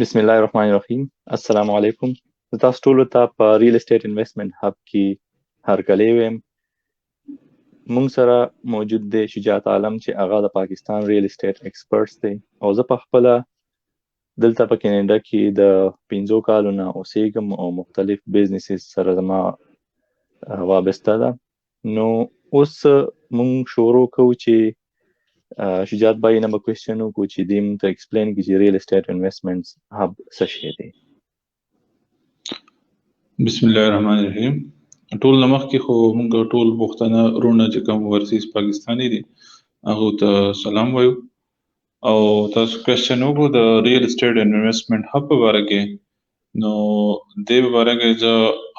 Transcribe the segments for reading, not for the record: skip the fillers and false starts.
بسم الله الرحمن الرحیم. السلام علیکم. زه تاسو ټولو ته په ریل اسټیټ انویسټمنټ هب کې هرکلی ویم. مونږ سره موجود دی شجاعت عالم چې هغه د پاکستان ریل اسټیټ ایکسپرټس دی او زه په خپله دلته په کینیډا کې د 5 کالو نه اوسېږم او مختلف بزنسز سره زما وابسته ده. نو اوس مونږ شروع کوو چې شجاعت بھائی نه به کوېسچن وکړو چې دوی مونږ ته ایکسپلین کړي چې ریل اسټیټ انویسټمنټس هب څه شی دی. بسم الله الرحمن الرحیم. ټول نمخ کې خو موږ ټول پښتانه رونه چې کوم ورسیز پاکستانی دي هغه ته سلام وایو او تاسو کوېسچن وکړو د ریل اسټیټ انویسټمنټ هب په اړه کې. نو دې په اړه کې زه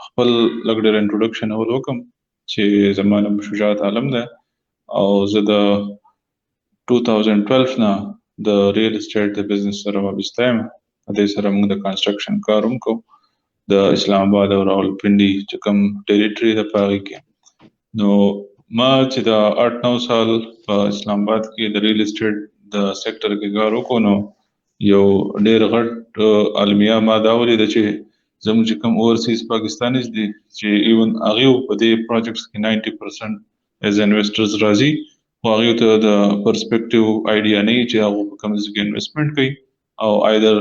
خپل لږ ډېر انټروډکشن اول وکم چې زما نوم شجاعت عالم ده او زه د 2012 نه د ریل اسټیټ د بزنس سره وابسته یم. دې سره موږ د کنسټرکشن کار هم کوو د اسلام آباد او راولپنډي چې کوم ټریټري د پاره کې. نو ما چې دا 8-9 سال په اسلام آباد کې د ریل اسټیټ د سېکټر کې کار وکړو نو یو ډېر غټ عالمیا ما دا ولیده چې زموږ چې کوم اورسیز پاکستانیز دي چې ایون هغه په دې پروجیکټس کې 90% ایز انویسټرز راځي خو هغه ته د پرسپیکټیو آیډیا نه چې هغه په کوم ځای کې انویسټمنټ کوي او ایدر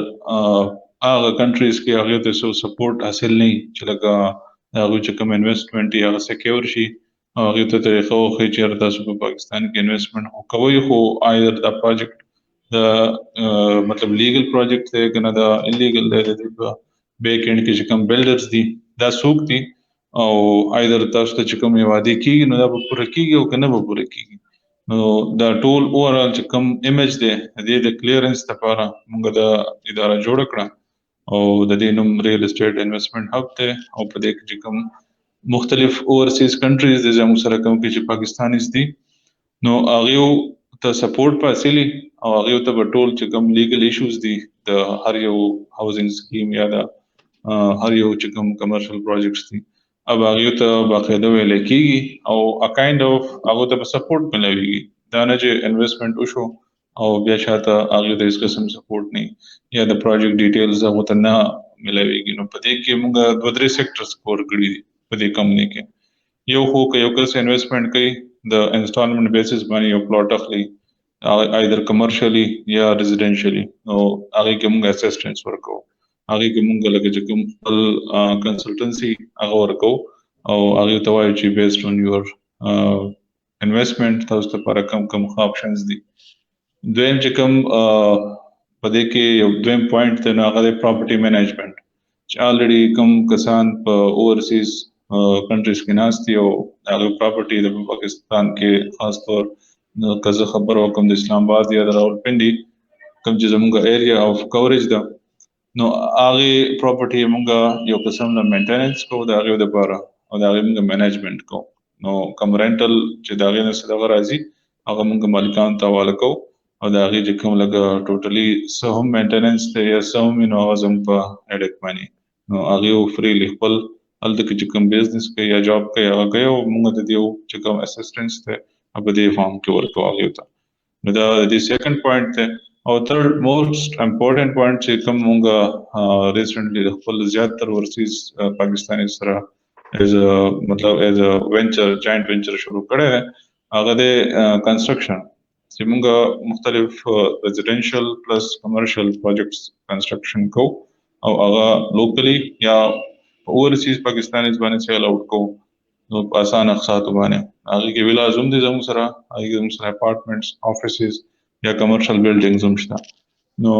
هغه کنټریز کې هغه ته سو سپورټ حاصل نه چې لکه هغه چې کوم انویسټمنټ یا سکیور شي هغه ته طریقو خو چې تاسو په پاکستان کې انویسټمنټ کوي خو ایدر دا پروجیکټ د مطلب لیګل پروجیکټ دی کنه دا انلیګل دی د بیک اینډ کې چې کوم بلډرز دي دا سوق دي او ایدر تاسو ته چې کوم وعده کیږي نو دا به پوره کیږي او کنه به پوره کیږي. نو دا ټول اوورال چې کوم ایمیج دی د کلیرنس لپاره موږ د اداره جوړ کړه او د دې نوم ریل اسټیټ انویسټمنټ هب ته او په دې کې چې کوم مختلف اورسیز کنټریز دي زموږ سره کوم کې چې پاکستانیز دي نو هغه ته سپورټ پاسلی او هغه ته په ټول چې کوم لیګل ایشوز دي د هر یو هاوسنګ سکیم یا د هر یو چې کوم کمرشل پروجیکټس دي اب هغه ته باقاعده ویل کېږي او ا کایند اف هغه ته سپورټ ملوي دا نه چې انویسټمنټ وشو او بیا شاته هغه د هیڅ قسم سپورټ نه یا د پروجیکټ ډیټیلز هغه ته نه ملويږي. نو په دې کې موږ 2-3 سېکټر سپور کړی دي په دې کمپنی کې. یو خو که یو کس انویسټمنټ کوي د انسټالمنٹ بیسس باندې یو پلاټ اخلي ایدر کمرشلی یا ریزیډنشلی نو هغه کې موږ اسسټنس ورکو هغه کې موږ لکه چې کوم خپل کنسلټنسي هغه ورکو او هغه ته وایي چې بیسډ اون یور انویسټمنټ تاسو ته پر کوم آپشنز دي. دویم چې کوم په دې کې یو دویم پوینټ ته هغه د پراپرټي مینجمنټ چې الریډي کوم کسان په اورسیز کنټریز کې ناست دي او هغه پراپرټي د پاکستان کې خاص طور کزه خبر وکم د اسلام آباد یا د راولپنډي کوم چې زموږ ایریا اف کوریج ده نو هغه پراپرټي موږ یو قسم له مینټیننس کوو د هغه لپاره او د هغه موږ مینجمنټ کوو. نو کوم رینټل چې دا غي نه څه راځي هغه موږ مالکان ته حواله کوو او دا غي چې کوم لګه ټوټلی سه هم مینټیننس ته یا سه هم نو زم په اډک باندې نو هغه فریلی خپل الته چې کوم بزنس کوي یا جاب کوي هغه کوي او موږ ته دیو چې کوم اسسټنس ته په دې فارم کې ورکو هغه ته. نو دا د سیکنډ پوینټ ته او تھرد موست امپورټنٹ پوینټ چې کوم موږ ریسنټلی خپل زیاتره ورسیز پاکستاني سره از مطلب از وینچر جاینټ وینچر شروع کړی هغه د کنسټرکشن چې موږ مختلف ریزیډنشل پلس کمرشل پروجیکټس کنسټرکشن کو او هغه لوکلی یا اورسیز پاکستانیز باندې سیل اوټ کو نو په اسانه خاطر باندې هغه کې ویلا زوم دي زموږ سره هغه زموږ سره اپارټمنټس افیسز یا کمرشل بلډینګز هم شته. نو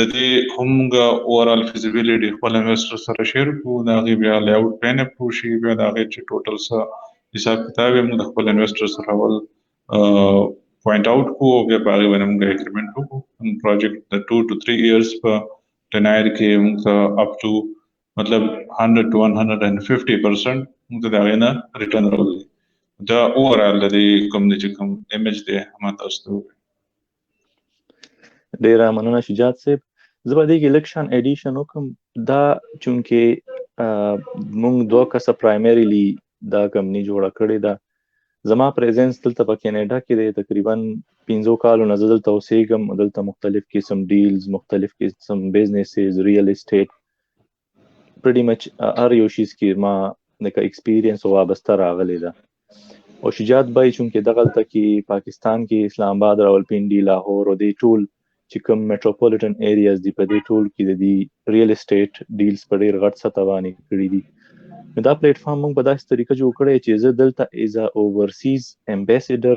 د دې همغه اورال فیزیبিলিټي خپل انویسټر سره شیر کو دا غي بیا لیاوټ پلان اپروچ شي بیا دا غي چې ټوټل سره حساب کتاب موږ د خپل انویسټر سره ول پوینټ اوټ کو بیا باغ باندې موږ اګریمنٹ وکړو پروجیکټ د 2 to 3 ایئرز په ټنایر کې موږ اپ ټو مطلب 100 to 150% موږ دا غي نه ریټرن راوړل. دا اورال د کوم چې کوم ایمیج دی هم تاسو ډیره مننه شجاعت صاحب. زه به دې کې الیکشن ایډیشن وکم دا چونکه مونږ دوه کسه پرایمریلی دا کمپنی جوړه کړې ده زما پریزنس دلته په کینیډا کې دی، تقریبا 15 کالو نه زه دلته اوسېږم. دلته مختلف قسم ډیلز، مختلف قسم بزنسز، ریل اسټیټ، پریټي مچ هر یو شیز کې ما د ایکسپیرینس وابسته راغلی ده. او شجاعت بای چونکې دغلته کې پاکستان کې اسلام آباد، راولپنډي، لاهور او د ټول چې کوم میټروپولیټن ایریاز دي په دې ټول کې د دې ریل اسټیټ ډیلز په ډیر غټ سطح باندې کړي دي. نو دا پلیټ فارم موږ په داسې طریقه جوړ کړی چې زه دلته ایز ا اوورسیز امبیسیډر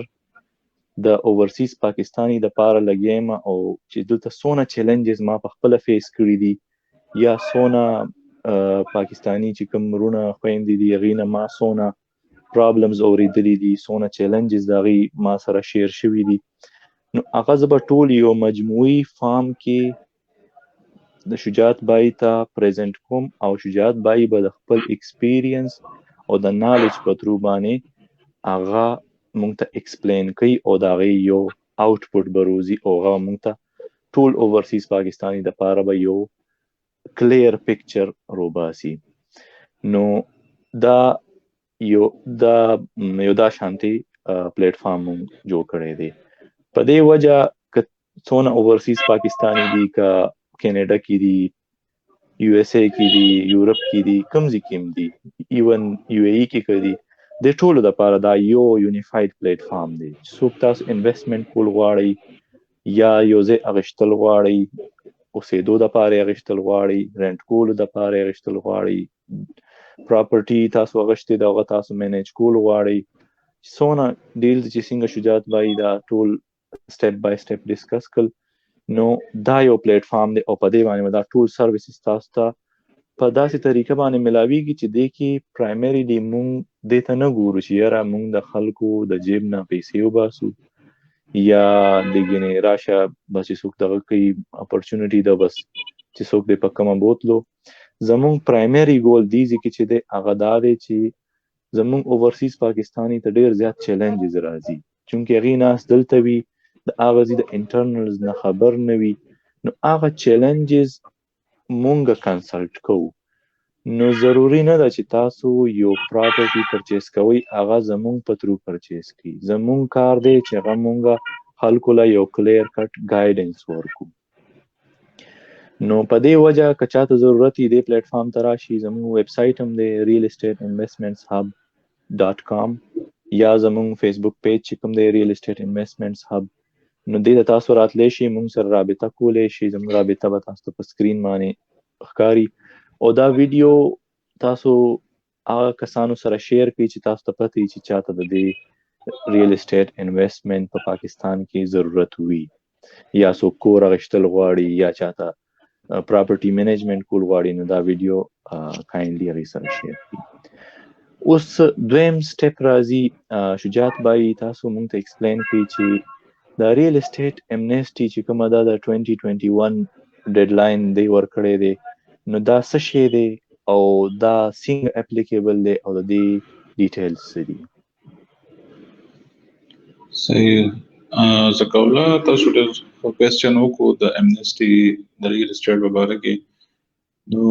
د اوورسیز پاکستانی د پاره لګیم، او چې دلته سونه چیلنجز ما په خپل فیس کړی دي یا سونه پاکستانی چې کوم رونه خويندې دي غینه ما سونه پرابلمز اوریدلی دي، سونه چیلنجز دغه ما سره شیر شوی دي. نو هغه زه به ټول یو مجموعي فارم کې د شجاعت بای ته پریزنٹ کوم، او شجاعت بای به د خپل ایکسپیرینس او د نالج په ترو باندې هغه مونږ ته ایکسپلین کوي او دا غي یو آوټپوټ بروزي او هغه مونږ ته ټول اوورسیز پاکستانی د پاره به یو کلیر پکچر روباسي. نو دا یو شانتي پلیټ فارم جوړ کړی دی. په دې وجه ک څونه اوورسیز پاکستانی دي، کا کینیډا کې دي، یو اس اے کې دي، یورپ کې دي، کوم ځای کې دي، ایون یو اے ای کې کړي، د ټولو لپاره دا یو یونیفاید پلیټ فارم دی. څوک تاسو انویسټمنٹ کول غواړئ یا یو ځای اغشتل غواړئ، اوسېدو د پاره اغشتل غواړئ، رنٹ کول د پاره اغشتل غواړئ، پراپرټي تاسو اغشتې دا تاسو مینیج کول غواړئ، سونه ډیلز چې څنګه شجاعت بای دا ټول سټیپ بای سټیپ ډیسکس کړل. نو دا یو پلیټ فارم دی او په دې باندې دا ټول سرویسز تاسو ته په داسې طریقه باندې ملاویږي چې د کې پرایمریلی مونږ دې ته نه ګورو چې یاره مونږ د خلکو د جیب نه پیسې وباسو یا د ګینې راشه بس څوک دغه کوي اپورچونټي ده بس چې څوک دې په کومه بوتلو. زمونږ پرایمری ګول دی چې چې د هغه دا دی چې زمونږ اوورسیز پاکستانی ته ډیر زیات چیلنجز راځي، چونکې هغې ناس دلته وي د هغه ځای د انټرنلز نه خبر نه وي. نو هغه چیلنجز مونږ کنسلټ کوو. نو ضروری نه ده چې تاسو یو پراپرټي پرچیز کوئ هغه زمونږ په ترو پرچیز کړئ. زمونږ کار دی چې هغه مونږ خلکو له یو کلیر کټ ګایډنس ورکو. نو په دې وجه که چاته ضرورت دې پلیټ فارم ته راشي، زمونږ ویب سایټ هم دی realestateInvestmentsHub.com یا زمونږ فیسبوک پیج چې کوم دی ریل اسټیټ انویسټمنټس هب. نو دې ته تاسو راتلی شي، مونږ سره رابطه کولی شي. زموږ رابطه به تاسو ته په سکرین باندې ښکاري او دا ویډیو تاسو هغه کسانو سره شیر کړئ چې تاسو ته پته وي چې چاته د دې ریل اسټیټ انویسټمنټ په پاکستان کې ضرورت وي، یا څوک کور اخیستل غواړي یا چاته پراپرټي مینجمنټ کول غواړي. نو دا ویډیو کایندلی هغې سره شیر کړئ. اوس دویم سټیپ راځي، شجاعت بای تاسو مونږ ته ایکسپلین کړي چې دا ریل اسټیټ امنیسټي چې کومه ده د 2021 ډیډلاین دی ورکړی دی، نو دا څه شی دی او دا څنګه اپلیکیبل دی او د دې ډیټیلز څه دي؟ صحیح زکولا تاسو ډېر کوېسچن وکړو د امنیسټي د ریل اسټیټ په باره کې. نو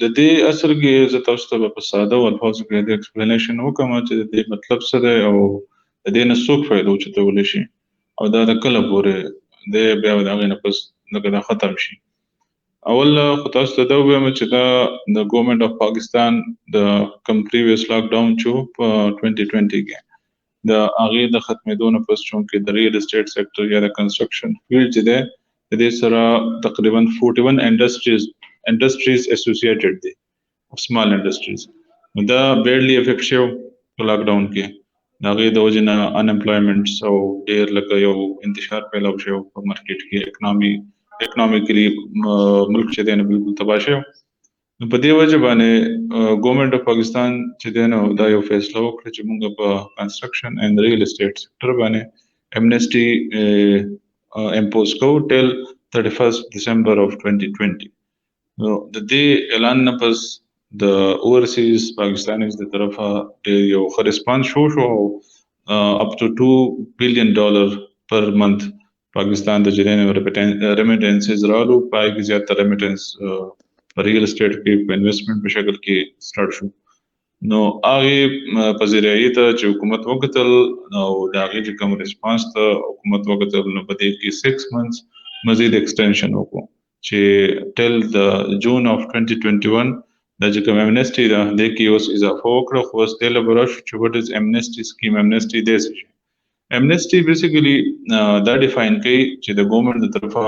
د دې اصل کې زه تاسو ته په ساده الفاظو کې د ایکسپلینیشن وکړم چې د دې مطلب څه دی او د دې نه څوک فایده اخیستلی شي او دا د کله پورې دی بیا د هغې نه پس لکه دا ختم شي. اول خو تاسو ته دا ووایم چې دا د ګورنمنټ اف پاکستان د کوم پریویس لاک ډاون چې په 2020 کې د هغې د ختمېدو نه پس چونکې د ریل اسټیټ سیکټر یا د کنسټرکشن فیلډ چې دی د دې سره تقریبا 41 انډسټریز اسوسییټډ دي، سمال انډسټریز. نو دا بیډلی افیکټ شو په لاک ډاون کې. د هغې د وجې نه انامپلایمنټس او ډېر لکه یو انتشار پیدا شو په مارکیټ کې، اکنامیکلی ملک چې دی نو بالکل تباه شو. نو په دې وجه باندې ګورنمنټ اف پاکستان چې دی نو دا یو فیصله وکړه چې موږ په کنسټرکشن اینډ ریل اسټیټ سیکټر باندې امنیسټي امپوز کوو ټیل 31 ډسمبر of 2020. نو د دې اعلان نه پس د اوورسیز پاکستانیز د طرفه یو ښه ریسپانس شو اپ ټو $2 billion پر منث پاکستان ته چې ریمیټنسز رالو، پای کې زیاتره ریمیټنس په ریل اسټیټ کې په انویسټمنټ په شکل کې سٹارټ شو. نو هغه پذیرایي ته چې حکومت وکتل او د هغې چې کوم ریسپانس ته حکومت وکتل نو په دې کې 6 months مزید ایکسټنشن وکړو چې ټل د جون اف 2021 د چې کوم امنیسټي ده د کې اوس اضافه وکړه خو اوس د لبرش چې وټ از امنیسټي سکیم امنیسټي دیس امنیسټي بیسیکلی دا ډیفاین کوي چې د ګورنمنت د طرفه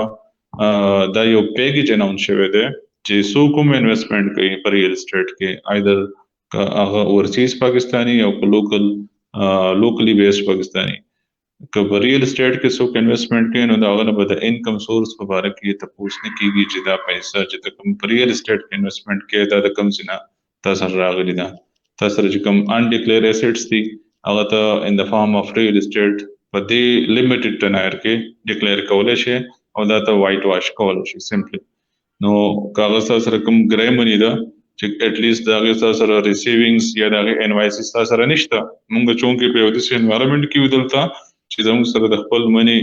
دا یو پیکیج اناونس شوی دی چې څوک کوم انویسټمنٹ کوي په ریل اسټیټ کې ایدر هغه اورسیز پاکستانی او لوکلی بیس پاکستانی که په ریل اسټیټ کې څوک انویسټمنٹ کوي نو دا هغه به د انکم سورس په اړه کې تاسو نه کیږي چې دا پیسې چې کوم په ریل اسټیټ کې انویسټمنٹ کوي دا د کم سینه تاسو راغلي ده تاسو چې کوم ان ډیکلیئر اسټس دي هغه ته ان د فارم اف ریل اسټیټ په دې لیمیټډ ټنایر کې ډیکلیئر کولای شي او دا ته وایټ واش کولای شي سمپلی نو کاغذ سره کوم ګرای منی ده چې اټ لیست دا غي سره ریسیوینګز یا دا غي انوایسز سره نشته مونږ چونکې په یو داسې انوایرنمنت کې ودلتا چې زموږ سره د خپل منی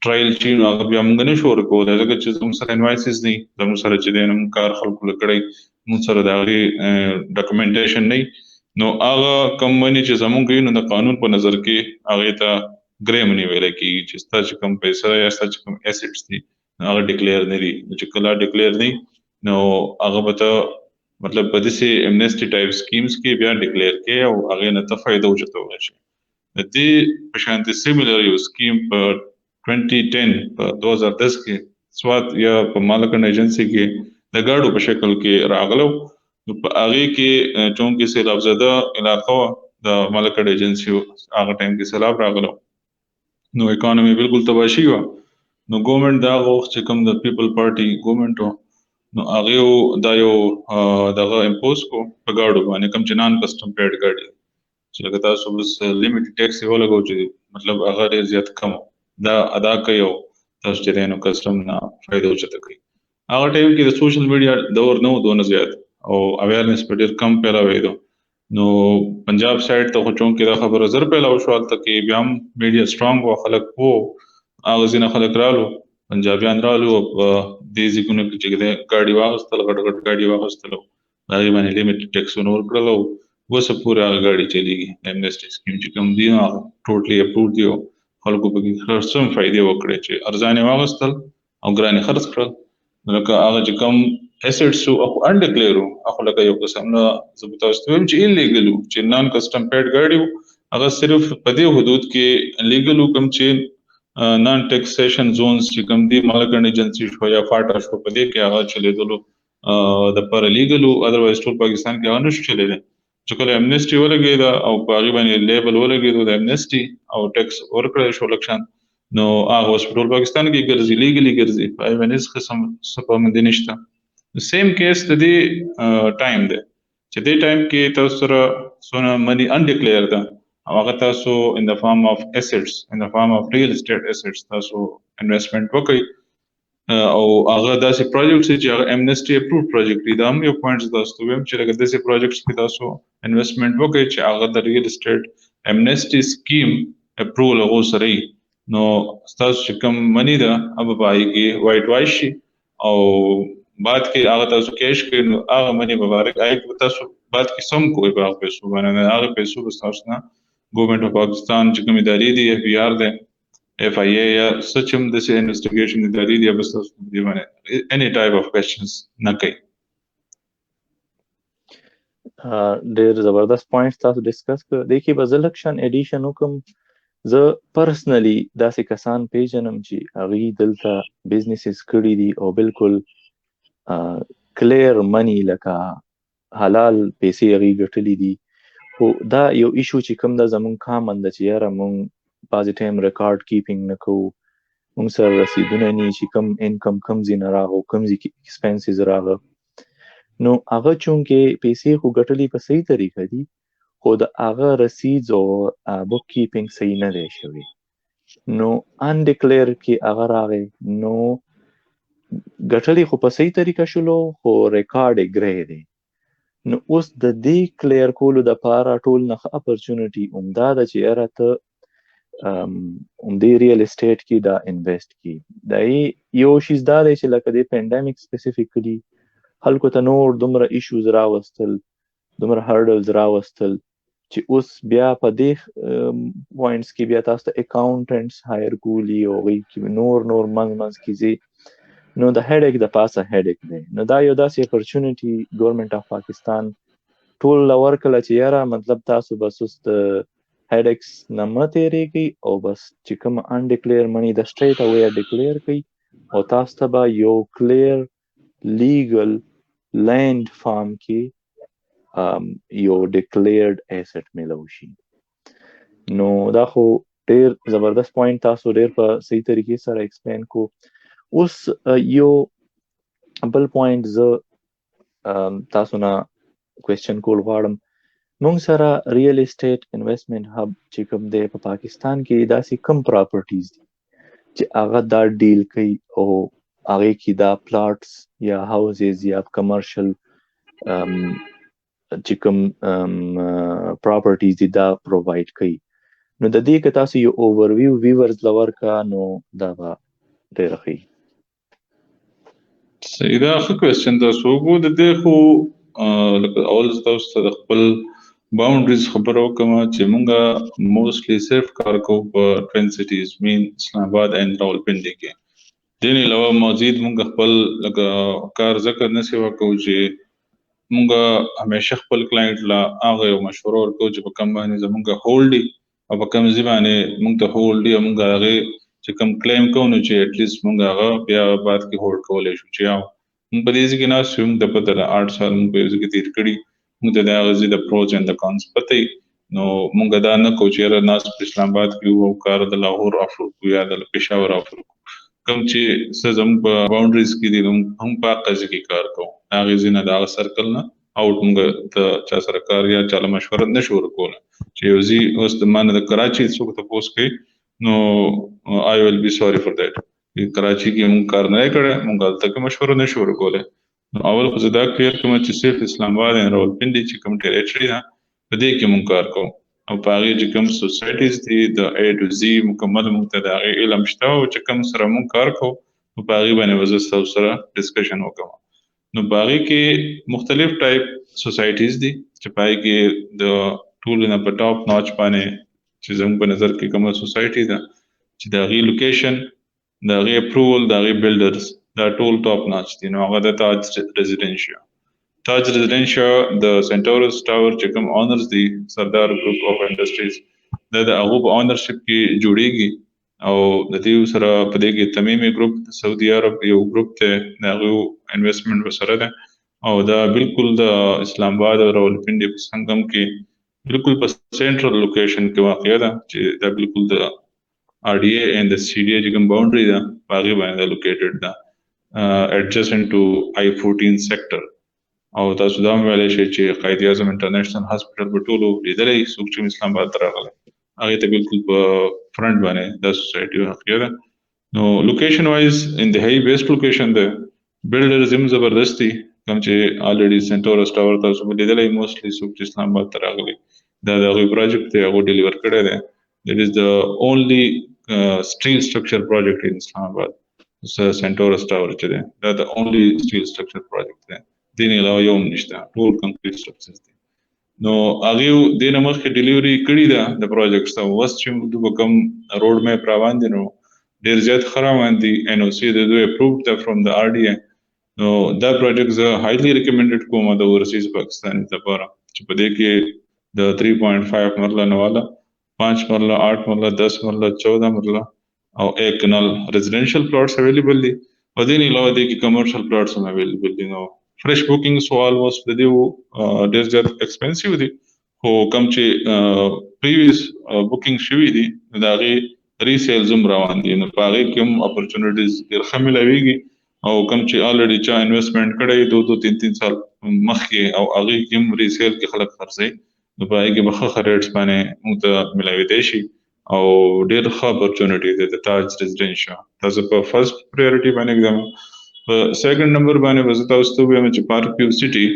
ټرایل چې نو هغه بیا مونږ نه شو ورکوو ځکه چې زموږ سره انوایسز دي زموږ سره چې دینم کار خلکو لکړی مونږ سره دا غي ډاکومېنټیشن نه نو هغه کوم منی چې زموږ نو د قانون په نظر کې هغه ته ګرای منی ویل کېږي چې ستاسو کوم پیسې یا ستاسو کوم اسټس دي هغه ډیکلیئر نه دي چې کله ډیکلیئر نه نو هغه به ته مطلب په دې امنیسټي ټایپ سکیمز کې بیا ډیکلیئر کې او هغه نه ته فائدہ وچته ورشي د دې په شانتي سیملر یو سکیم په 2010 په 2010 کې سوات یا په مالکن ایجنسی کې د ګاډو په شکل کې راغلو نو په هغه کې چونکې سیلاب زده علاقه د مالکن ایجنسی هغه ټایم کې سیلاب راغلو نو اکانومي بالکل تباشي و نو ګورنمنت دا غوښ چې کوم د پیپل پارټي ګورنمنت نو هغه دا یو دغه امپوز کو په گاډو باندې کم چې نان کسٹم پیډ گاډي چې لکه تاسو بس لیمیټ ټیکس یو لګو چې مطلب هغه ډیر زیات کم دا ادا کوي تاسو چې نو کسٹم نه فائدہ اوچته کوي هغه ټایم کې د سوشل میډیا دور نو دونه زیات او اویرنس په ډیر کم پیلا وېدو نو پنجاب سایډ ته چون کې دا خبره زر پیلا وشو تل کې بیا میډیا سترونګ او خلک وو هغه ځینې خلک رالو پنجابیان رالو د ځګونو کې چې د ګاډي واغستل غټ ګاډي واغستل هغه باندې لیمیټ ټیکس نور کړلو وسه پورا ګاډي چلیږي امنیسټي سکیم چې کوم دی نو ټوټلی اپروቭ دی خلکو به خرڅم فائدې وکړي چې ارزانه واغستل او ګرانه خرڅ کړل لکه هغه چې کوم اسټس او ان ډیکلیئر او لکه یو قسم نه ضبط واستوم چې انلیګل چې نان کسٹم پیډ ګاډي هغه صرف په دې حدود کې لیګل کوم چې نان ټیکسیشن زونز چې کوم دي مالکن ایجنسی شو یا فاټا شو په دې کې هغه چلیدلو د پر لیګل اذروایز ټول پاکستان کې هغه نشو چلیدل چې کله امنیسټي ولګي دا او په باندې لیبل ولګي د امنیسټي او ټیکس ورکړل شو لکشن نو هغه هسپټال پاکستان کې ګرځي لیګلی ګرځي په باندې قسم سپم دي نشته سیم کیس د دې ټایم دی چې دې ټایم کې تاسو سره سونه منی ان ډیکلیئر ده هغه تاسو in the form of assets in the form of real estate assets تاسو انویسټمنٹ وکړئ او هغه داسې پروجیکټس چې هغه امنیسټي اپروቭ پروجیکټ دي دا هم یو پوینټس تاسو ویم چې لکه داسې پروجیکټس کې تاسو انویسټمنٹ وکړئ چې هغه د ریل اسټیټ امنیسټي سکیم اپروول هغه سره نو تاسو چې کوم منی ده هغه پای کې وایټ واش شي او بعد کې هغه تاسو کیش کړئ نو هغه منی مبارک آی تاسو بعد کې سم کوی په پیسو باندې هغه پیسو تاسو نه ګورنمنت اف پاکستان چې کوم ادارې دي اف بي ار ده اف آی اے یا سچم د سي انویسټیګیشن ادارې دي بس تاسو دی باندې اني ټایپ اف کوېسچنز نه کوي ډېر زبردست پوینټس تاسو ډیسکس کړ دیکھیے به زلکشن ایډیشن وکم زه پرسنلی داسې کسان پیژنم چې هغوی دلته بزنسز کړي دي او بالکل کلیر منی لکه حلال پیسې هغوی ګټلي دي خو دا یو ایشو چې کوم دا زمونږ کامن ده چې یاره مونږ بعضې ټایم ریکارډ کیپینګ نه کوو مونږ سره رسیدونه نه چې کوم انکم کوم ځای نه راغو کوم ځای کې ایکسپنسز راغه نو هغه چونکې پیسې خو ګټلي په صحیح طریقه دي خو د هغه رسیدز او بک کیپینګ صحیح نه دی شوی نو ان ډیکلیئر کې هغه راغی نو ګټلي خو په صحیح طریقه شلو خو ریکارډ یې ګری دی نو اوس د دې کلیر کولو دپاره ټول نه ښه اپرچونټي همدا ده چې یاره ته همدې ریل اسټیټ کې دا انویسټ کړي دا یو شیز دا دی چې لکه د پینډیمک سپیسیفیکلی خلکو ته نور دومره ایشوز راوستل دومره هرډلز راوستل چې اوس بیا په دې پوینټس کې بیا تاسو ته اکاونټنټس هایر کولی او غي کې نور منځ کې زی نو د هډیک د پاسه هډیک دی. نو دا یو داسې اپورچونټي ګورنمنت اف پاکستان ټول لور کله چې یاره مطلب تاسو بس اوس د هډیکس نه مه تېرېږئ او بس چې کوم انډیکلیر منی د سټریټ اوی ډیکلیر کړئ او تاسو ته به یو کلیر لیګل لینډ فارم کې یو ډیکلیرډ ایسټ میلو شي. نو دا خو ډیر زبردست پوینټ تاسو ډیر په صحیح طریقې سره ایکسپلین کو. اوس یو بل پوینټ زه تاسو نه کوېسچن کول غواړم. مونږ سره ریل اسټیټ انویسټمنټ هب چې کوم دی په پاکستان کې داسې کم پراپرټیز دي چې هغه دا ډیل کوي او هغه کې دا پلاټس یا هاوزز یا کمرشل چې کوم پراپرټیز دي دا پرووایډ کوي. نو د دې که تاسو یو اوورویو ویورز لور کا نو دا به ډېر ښه. صحیح دا ښه کوېسچن تاسو وګورئ. د دې خو لکه اول تاسو ته د خپل باونډریز خبره وکړم چې مونږه موستلی صرف کار کوو په ټوین سټیز مین اسلام آباد اینڈ راولپنډي کې. دین علاوه مزید مونږ خپل لکه کار ذکر نسی وکړو چې مونږه همیشه خپل کلاینټ لا هغه یو مشوره ورکوو چې په کوم باندې زمونږه هولډي او په کوم ځای باندې مونږ ته هولډي او مونږ هغه چې کوم کلیم کوو نو چې اټلیست مونږ هغه بیا بعد کې هولډ کولای شو. چې یو مونږ په دې کې ناست یو، مونږ د پته د 8 سال مونږ په دې کې تیر کړي، مونږ ته د هغه ځای د پروز اینډ د کونز پته نو مونږ دا نه کوو چې ناست په اسلام آباد کې او کار د لاهور افرو یا د پېښور افرو کوم چې زموږ په باونډریز کې دي هم په قضیه کې کار کوو. هغه ځینې د هغه سرکل نه اوټ مونږ د چا سره کار یا چاله مشوره نشو ورکوله چې یو ځي اوس د مانه د کراچي څوک ته پوس کوي نو آی ویل بی سوري فور دیٹ. کراچي کې مونږ کار نه کړی، مونږ هلته مشوره نشو ورکوله. نو اول خو زه دا کلیر کوم چې صرف اسلام آباد اینډ راولپنډي چې کوم ټریټري ده په دې کې مونږ کار کوو او په هغې چې کوم سوسایټیز دي د A to Z مکمل مونږ ته د هغې علم شته او چې کوم سره مونږ کار کوو نو په هغې باندې به زه ستاسو سره ډسکشن وکړم. نو په هغې کې مختلف ټایپ سوسایټیز دي چې په هغې کې د ټولو نه په ټاپ ناچ باندې چې زموږ په نظر کې کومه سوسایټي ده چې د هغې لوکیشن، د هغې اپروول، د هغې بلډرز دا ټول ټاپ ناچ دي. نو هغه د تاج ریزیډنشیا د سنټورس ټاور چې کوم اونرز دي سردار ګروپ اف انډسټریز دا د هغو په اونرشپ کې جوړیږي او د دې سره په دې کې تمیمي ګروپ سعودي عرب یو ګروپ ته د هغو انویسټمنټ وسره ده او دا بالکل د اسلام آباد او راولپنډي په سنگم کې بالکل په سنټرل لوکیشن کې واقع ده چې دا بالکل د RDA and the CDA چې کوم باونډري ده په هغې باندې لوکیټډ ده adjacent to I-14 sector. او تاسو دا هم ویلی شئ چې قائد اعظم انټرنیشنل هاسپټل په ټولو لیدلی څوک چې اسلام آباد ته راغلی هغې ته بالکل په فرنټ باندې دا سوسایټي واقع ده. نو لوکیشن وایز انتهایی بیسټ لوکیشن ده. بلډرز هم زبردست دي کوم چې آلریډي سنټورس ټاور تاسو به لیدلی موسټلی څوک چې اسلام آباد ته راغلی دا د هغوی پروجیکټ دی هغو ډیلیور کړی دی. That is the only steel structure project in Islamabad. سنټورس ټاور چې دی دا د only steel structure project دی. دې نه علاوه یو هم نشته، ټول کمپلیټ سټرکچرز دي. نو هغې دې نه مخکې ډیلیوري کړي ده د پروجیکټس ته. اوس چې دوی به کوم روډ میپ روان دي نو ډېر زیات ښه روان دي. NOC د دوی اپروቭ ده فرام د RDA. نو دا پروجیکټ زه هایلی ریکمنډډ کوم د اوورسیز پاکستاني لپاره چې په دې کې د 3.5 مرله نه والا 5 مرله 8 مرله 10 مرله 14 مرله او 1 کنال ریزیډنشل پلاټس اویلیبل دي او دې نه علاوه دې کې کمرشل پلاټس هم اویلیبل دي. نو فرش بوکینګ سو آلموست د دې ډېر زیات ایکسپنسیو دي خو کوم چې پریویس بوکینګ شوي دي د هغې ریسیلز هم روان دي. نو په هغې کې هم اپورچونټیز ډېر ښه میلاویږي او کوم چې آلریډي چا انویسټمنټ کړی 2-3 سال مخکې او هغې کې هم ریسیل کې خلک خرڅوي نو په هغې کې به ښه ریټس باندې موږ ته میلاویدی شي او ډېر ښه اپورچونټي دی د تاج ریزیډنشیا. دا زه په فرست پریورټي باندې ږدم. په سیکنډ نمبر باندې به زه تاسو ته ووایم چې پارک ویو سټي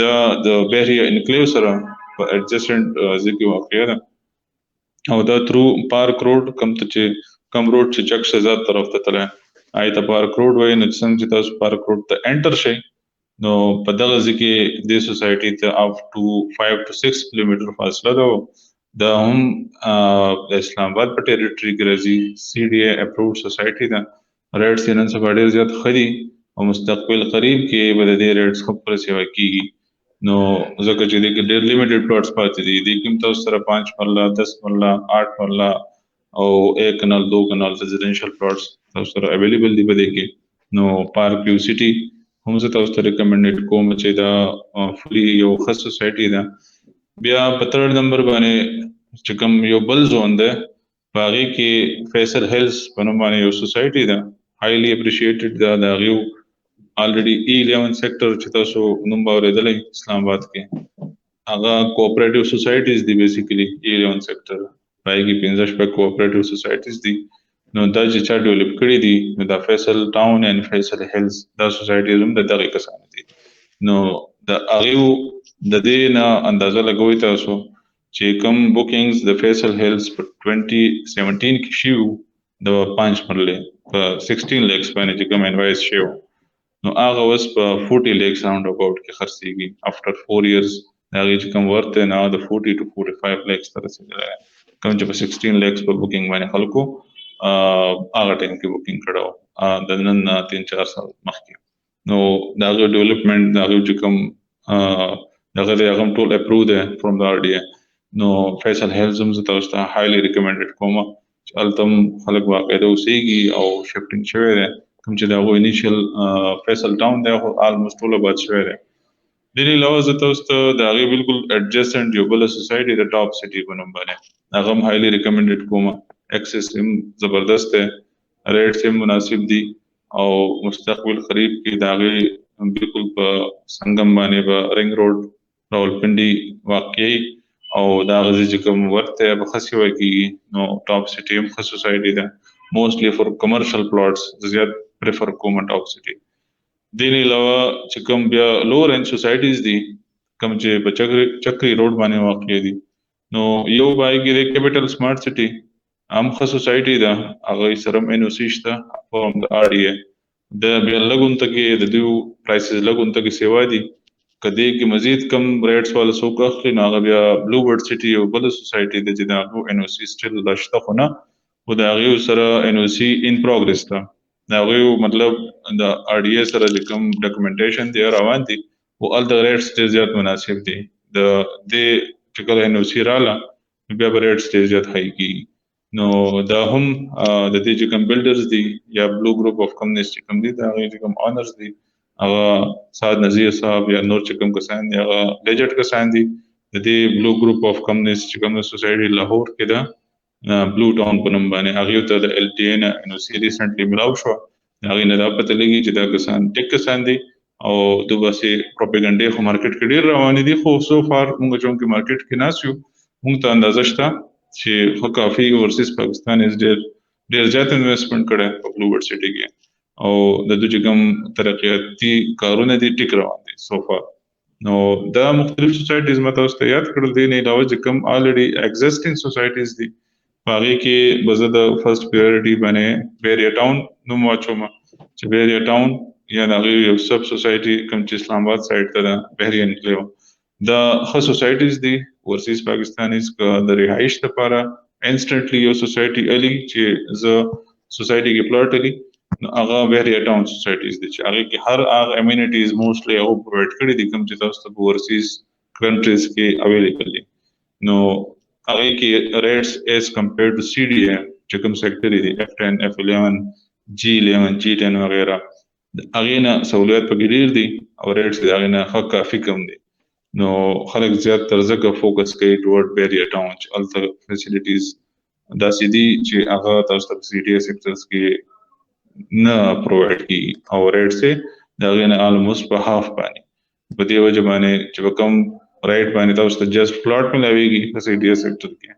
دا د بحریه انکلیو سره په ایډجسټنټ ځای کې واقع ده او دا تھرو پارک روډ کوم روډ چې چک شهزاد طرف ته تللی هغې ته پارک روډ وایي. نو څنګه چې تاسو پارک روډ ته انټر شئ نو په دغه ځکه د سوسایټي ته اپ ټو 5 to 6 کیلومتر فاصله ده. دا هم د اسلام آباد په ټریټوري کې راځي. سی ډي ای اپرووډ سوسایټي ده. ریټس یې نن سبا ډېر زیات ښه دي او مستقبل قریب کې به د دې ریټس ښه پرسیوه کېږي. نو ځکه چې دې کې ډېر لیمیټډ پلاټس پاتې دي. دې کې هم تاسو سره 5 مرله 10 مرله 8 مرله او 1 کنال 2 کنال ریزیډنشل پلاټس تاسو سره اویلیبل دي په دې کې. نو پارک ویو سټي هم زه تاسو ته ریکمنډ کوم چې دا فلی یو ښه سوسایټي ده. بیا په تھرډ نمبر باندې چې کوم یو بل زون ده په هغې کې فیصل هیلز په نوم باندې یو سوسایټي ده. هایلی اپریشیټډ ده. د هغې الریډي E11 سیکټر چې تاسو نوم به اورېدلی اسلام آباد کې، هغه کوآپریټیو سوسایټیز دي. بیسیکلی E11 سیکټر په هغې کې 15 کوآپریټیو سوسایټیز دي. نو دا چې چا ډیولپ کړي دي نو دا فیصل ټاون اینڈ فیصل هیلز دا سوسایټیز هم د دغې کسانو دي. نو د هغې د دې نه اندازه لګوئ تاسو چې کوم بوکینګز د فیصل هیلز په 2017 کې شوي د 5 مرلې په 16 لیکس باندې چې کوم انوایس شوی نو هغه اوس په 40 لیکس راوند اباوټ کې خرڅېږي. افټر 4 ایئرز د هغې چې کوم ورت دی نو د 40 to 45 لیکس ته رسېدلی. کوم چې په 16 لیکس په بوکینګ باندې خلکو هغه ټایم کې بوکینګ کړی و د نن 3-4 سال مخکې. نو د هغه ډیولپمنټ د هغې چې کوم دغه دی هغه هم ټول اپروو دی فرام د RDA. نو فیصل هیلز هم زه تاسو ته هایلی ریکمنډډ کوم چې هلته هم خلک باقاعده اوسېږي او شفټینګ شوی دی. کوم چې د هغوی انیشیل فیصل ټاون دی خو آلموسټ ټول آباد شوی دی. د دې علاوه زه تاسو ته د هغې بالکل ایډجسټنټ یو بله سوسایټي د ټاپ سټي په نوم باندې هغه هم هایلی ریکمنډډ کوم. ایکسس هم زبردست دی، ریټس هم مناسب دي او مستقبل قریب کې د هغې بالکل په سنگم باندې به رنګ روډ راولپنډي واقع او دا هغه ځای چې کوم ورت دی به ښه سیوه کېږي. نو ټاپ سټي هم ښه سوسایټي ده. موسټلی فور کمرشل پلاټس زیات پریفر کوم ټاپ سټي. دې نه علاوه چې کوم بیا لو رینج سوسایټیز دي کوم چې په چکري روډ باندې واقع دي نو یو بای کې د کیپټل سمارټ سټي هم ښه سوسایټي ده. هغه سره هم NOC شته فرام د RDA. د بیا لګون ته کې د دوی پرایسز لګون ته کې سیوا دي. کدی کې مزید کم ریټس والا څوک اخلي نو هغه بیا بلو برډ سټي یو بل سوسایټي ده چې د هغو NOC سټیل لا شته خو نه خو د هغې سره NOC ان پروګرس ده. د هغې مطلب د RDA سره چې کوم ډاکومنټیشن دی روان دي او هلته ریټس ډېر زیات مناسب دي. د دې چې کله NOC راله بیا به ریټس ډېر زیات های کېږي. نو دا هم د دې چې کوم بلډرز دي یا بلو ګروپ اف کمپنیز چې کوم دي د هغې چې کوم آنرز دي هغه سعد نذیر صاحب یا نور چې کوم کسان دي هغه لیجټ کسان دي. د دې بلو ګروپ اف کمپنیز چې کوم سوسایټي لاهور کې ده بلو ټاون په نوم باندې هغې ته د LTA نه NOC ریسنټلی ملاو شوه. هغې نه دا پته لګي چې دا کسان ټیک کسان دي او دوی بسې پروپیګنډې خو مارکیټ کې ډېر روانې دي خو سو فار موږ چونکې مارکیټ کې ناست یو موږ ته اندازه شته چې خو کافي اورسیز پاکستان ډېر زیات انویسټمنټ کړی په بلو برډ سټي کې او د دوی چې کوم ترقیاتي کارونه دي ټیک روان دي سو فار. نو دا مختلف سوسایټیز ما تاسو ته یاد کړل. دې نه علاوه چې کوم آلریډي ایگزسټینګ سوسایټیز دي په هغې کې به زه د فرسټ پریورټي باندې بیریا ټاون نوم واچوم چې بیریا ټاون یا د هغې یو سب سوسایټي کوم چې اسلام آباد سایډ ته ده بحري انکلیو دا ښه سوسایټیز دي اورسیز پاکستانیز که د رهایش لپاره انسټنټلی یو سوسایټي الي چې زه سوسایټي کې پلاټ الي نو هغه بحریا ټاون سوسایټیز دي چې هغې کې هر هغه امینټیز موسټلی هغه پرووایډ کړي دي کوم چې تاسو ته په اورسیز کنټریز کې اویلیبل دي. نو هغې کې ریټس ایز کمپیئر ټو CDA چې کوم سیکټر دي F10 F11 G11 G10 وغیره هغې نه سہولیات پکې ډېر دي او ریټس د هغې نه ښه کافي کم دي. نو خلک زیات تر ځکه فوکس کوي ټورډ بیریا ټاون چې هلته فیسیلیټیز داسې دي چې هغه تاسو ته په CDA سیکټرز کې نه پرووایډ کېږي او ریټس یې د هغې نه آلموسټ په هاف باندې په دې وجه باندې چې په کوم رایټ باندې تاسو ته جسټ پلاټ ملاویږي په CDA سیکټر کې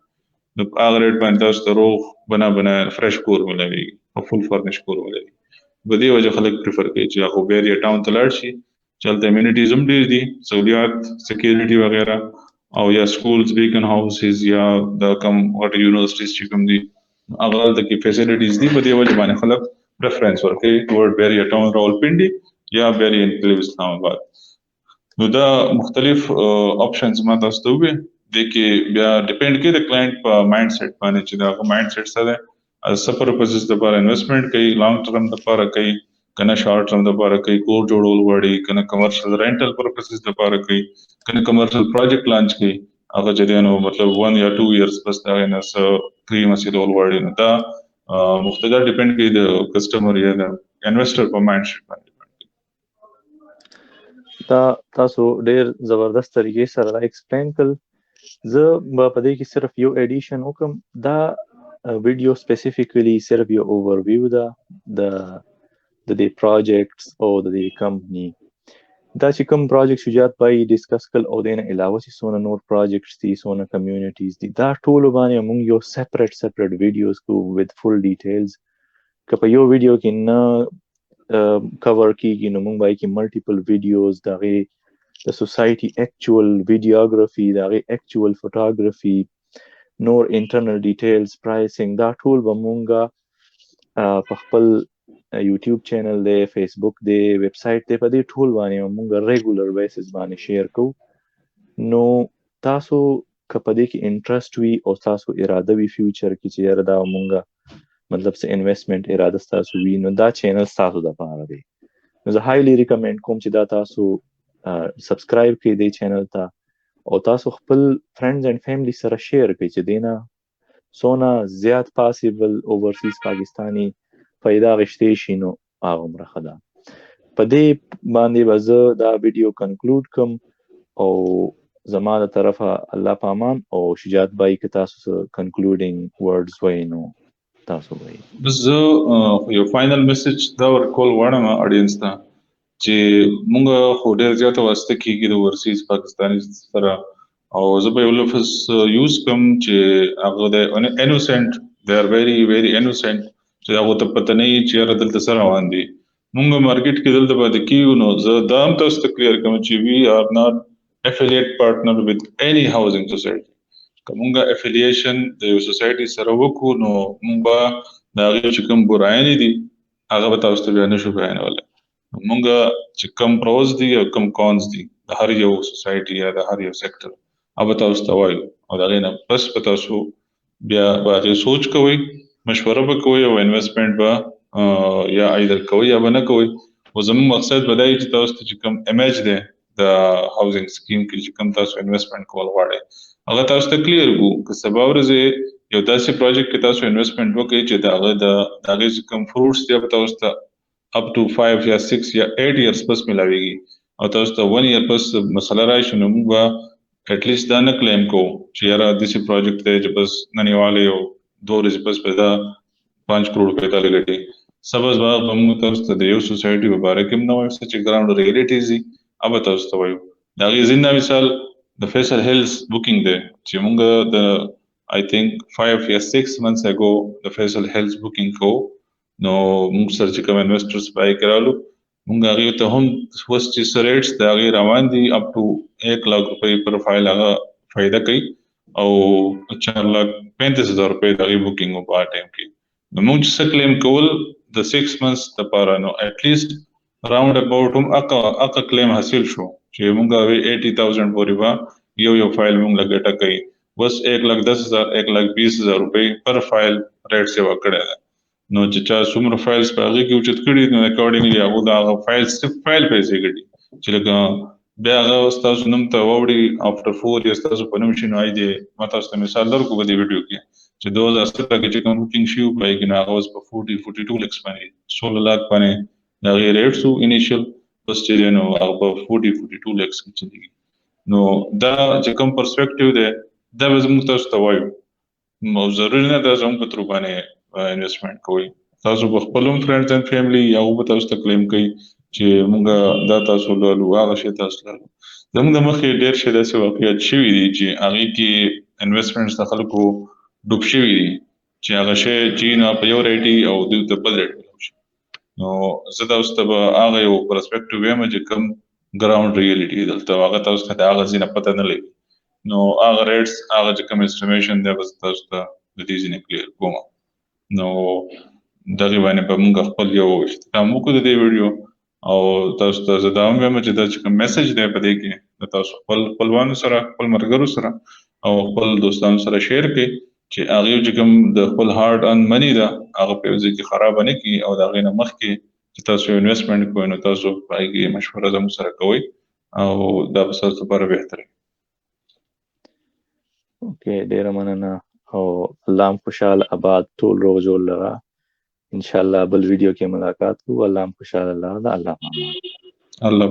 نو په هغه ریټ باندې تاسو ته روغ بنا فرش کور ملاویږي او فل فرنش کور ملاویږي. په دې وجه خلک پریفر کوي چې هغه بیریا ټاون ته لاړ شي چې هلته امینټیز هم ډېر دي سہولیات سکیورټي وغیره او یا سکولز بیکن هاوسز یا د کوم واټ یونیورسټیز چې کوم دي هغه هلته کې فیسیلیټیز دي. په دې وجه باندې خلک پریفرنس ورکوي ټورډ بیریا ټاون راولپنډي یا بری انکلیو اسلام آباد. نو دا مختلف آپشنز ما تاسو ته وي د کې بیا ډیپند کوي د کلاینټ په مایند سیټ باندې چې دا مایند سیټ سره از سفر پرپسز د لپاره انویسټمنټ کوي، لانګ ټرم د لپاره کوي کنه شارټ ټرم د لپاره کوي، کور جوړول غواړي کنه کمرشل رینټل پرپسز د لپاره کوي کنه کمرشل پروجیکټ لانچ کوي هغه جریانو مطلب 1 یا 2 ایئرز پس دا نه کریم اسیدول غواړي. نو دا مختلف ډیپند کوي د کسٹمر یا د انویسټر په مایند سیټ باندې. دا تاسو ډیر زبردست طریقې سره را ایکسپلین کړل. زه به په دې کې صرف یو ایډیشن وکم. دا ویډیو سپیسیفیکلی صرف یو اوورویو ده د دې پروجیکټس او د دې کمپنی. دا چې کوم پروجیکټ شجاعت بای ډیسکس کړل او دینه علاوه چې څونه نور پروجیکټس دي څونه کمیونټیز دي دا ټول باندې موږ یو سپریټ ویډیوز کو وذ فل ډیټیلز. که په یو ویډیو کې نه کور کیږي نو موږ باید کې ملټیپل ویډیوز دغه د سوسایټي اکچوال ویډیوګرافي دغه اکچوال فوټوګرافي نور انټرنل ډیټیلز پرایسینګ دا ټول به موږ په خپل یوټیوب چینل دی فیسبوک دی ویب سایټ دی په دې ټول باندې موږ ریګولر بیسس باندې شیر کوو. نو تاسو که په دې کې انټرست وي او تاسو اراده وي فیوچر کې چې یاره دا موږ مطلب څه انویسټمنټ اراده تاسو وي نو دا چینل تاسو د پاره دی. نو زه هایلی ریکمند کوم چې دا تاسو سبسکرایب کړئ دې چینل ته او تاسو خپل فرندز اینڈ فیملی سره شیر کړئ چې دینا سونا زیات پاسیبل اوورسیز پاکستانی پیدا غشتې شي نو هغه مرخه ده. په دې باندې به زه دا ویډیو کنکلود کوم او زما د طرفه الله پامان او شجاعت بای که تاسو کنکلودینګ ورډز وایي نو تاسو وایي. بس زه یو فائنل میسج دا ورکول غواړم اډینس ته چې موږ خو ډېر زیاته واسطه کېږي د ورسیز پاکستاني سره او زه به یو لفظ یوز کوم چې هغه د انوسنٹ دے آر ویری ویری انوسنٹ چې هغه ته پته نه چې یاره دلته سره روان دي موږ مارکیټ کې دلته پاتې کیږو. نو زه دا هم تاسو ته کلیر کوم چې وی آر ناٹ افیلیټ پارټنر وذ اني هاوسنګ سوسایټي. کومه افیلیشن د یو سوسایټي سره وکړو نو موږ به د هغې چې کوم براینې دي هغه به تاسو ته بیا نشو بیانولی. موږ چې کوم پروز دي او کوم کونز دي د هر یو سوسایټي یا د هر یو سیکټر هغه به تاسو ته وایو او د هغې نه پس به تاسو بیا به هغې سوچ کوئ مشوره به کوئ او انویسټمنټ به یا ایدر کوئ یا به نه کوئ. خو زموږ مقصد به دا وي چې تاسو ته چې کوم امیج دی د هاوسنګ سکیم کې چې کوم تاسو انویسټمنټ کول غواړئ هغه تاسو ته کلیر وو. که سبا ورځې یو داسې پروجیکټ کې تاسو انویسټمنټ وکړئ چې د هغې چې کوم فروټس دی به تاسو ته اپ ټو 5 یا 6 یا 8 ایئرز پس ملاویږي او تاسو ته 1 ایئر پس مسله راشي نو موږ به اټ لیسټ دا نه کلیم کوو چې یاره داسې پروجیکټ دی چې بس نن یې والی او 2 ورځې پس به دا 5 کروڑ پیدا لګټي. سبز به موږ تاسو ته د یو سوسایټي په باره کې هم نه وایو څه چې ګراوند ریالیټیز دي هغه تاسو ته وایو. د هغې ځینې مثال د فیصل هیلز بوکینګ دی چې موږ د I think 5 یا 6 months ago د فیصل هیلز بوکینګ کو نو موږ سره چې کوم انویسټرز پای کړالو موږ هغې ته هم اوس چې څه ریټس د هغې روان دي اپ ټو 1 लाख روپۍ پر فایل هغه فایده کوي او 4,35,000 روپۍ د هغې بوکینګ په هغه ټایم کې. نو موږ چې څه کلیم کول د 6 months دپاره نو ایټ لیسټ راوند اباوټ هم اقا کلیم حاصل شو چې موږ هغې 80,000 پورې به یو فایل موږ له ګټه کوي. بس 1,10,000 1,20,000 روپۍ پر فایل ریټ سیوا کړی ده. نو چې چا څومره فایلز په هغې کې اوچت کړي نو اکارډنګلی هغو د هغه فایل صرف فایل پیسې ګټي چې لکه بیا هغه ستاسو نوم ته واوړي افټر 4 ایئرز تاسو په نوم شي نو ما تاسو ته مثال درکړو په دې ویډیو کې چې 2017 کې چې کوم بوکینګ شوي په هغې کې نو هغه اوس په 42 لکس باندې 16 लाख باندې د هغې ریټس وو انیشیل بس چې دی نو هغه په 42 لکس کې چلېږي. نو دا چې کوم پرسپیکټیو دی دا به زموږ تاسو ته وایو نو ضروري نه ده زموږ په ترو باندې انویسټمنټ کوئ. تاسو به خپل هم فرینډز اینډ فیملی یا هغو به تاسو ته کلیم کوي چې موږ دا تاسو لولو هغه شی تاسو لولو. زموږ د مخکې ډېر شی داسې واقعیت شوي دي چې هغې کې انویسټمنټس د خلکو ډوب شوي دي چې هغه شی چې نه په یو ریټ او دوی ته بل ریټ میلاو شي. نو زه تاسو ته به هغه یو پرسپیکټیو وایم چې کوم ګراوند ریالیټي دلته هغه تاسو ته د هغه ځای نه پته نه لګي نو هغه ریټس هغه چې کوم اسټیمیشن دی بس تاسو ته د دې ځینې کلیر کوم. نو دغې باندې به موږ خپل یو اختتام وکړو د دې ویډیو او تاسو ته زه دا هم وایم چې دا چې کوم میسج دی په دې کې د تاسو خپلوانو سره خپل مرګرو سره او خپل دوستانو سره شیر کړئ چې هغه چې کوم د خپل هارد ان منی دا هغه په ځکه خراب نه کی او دا غینه مخ کې چې تاسو انویسټمنټ کوئ نو تاسو پای کې مشوره زموږ سره کوئ او دا به تاسو لپاره بهتره اوکې ډیر مننه او الله هم خوشاله آباد ټول روغ جوړ لرا ان شاء الله بل ویډیو کې ملاقات کوو الله هم خوشاله الله دا الله الله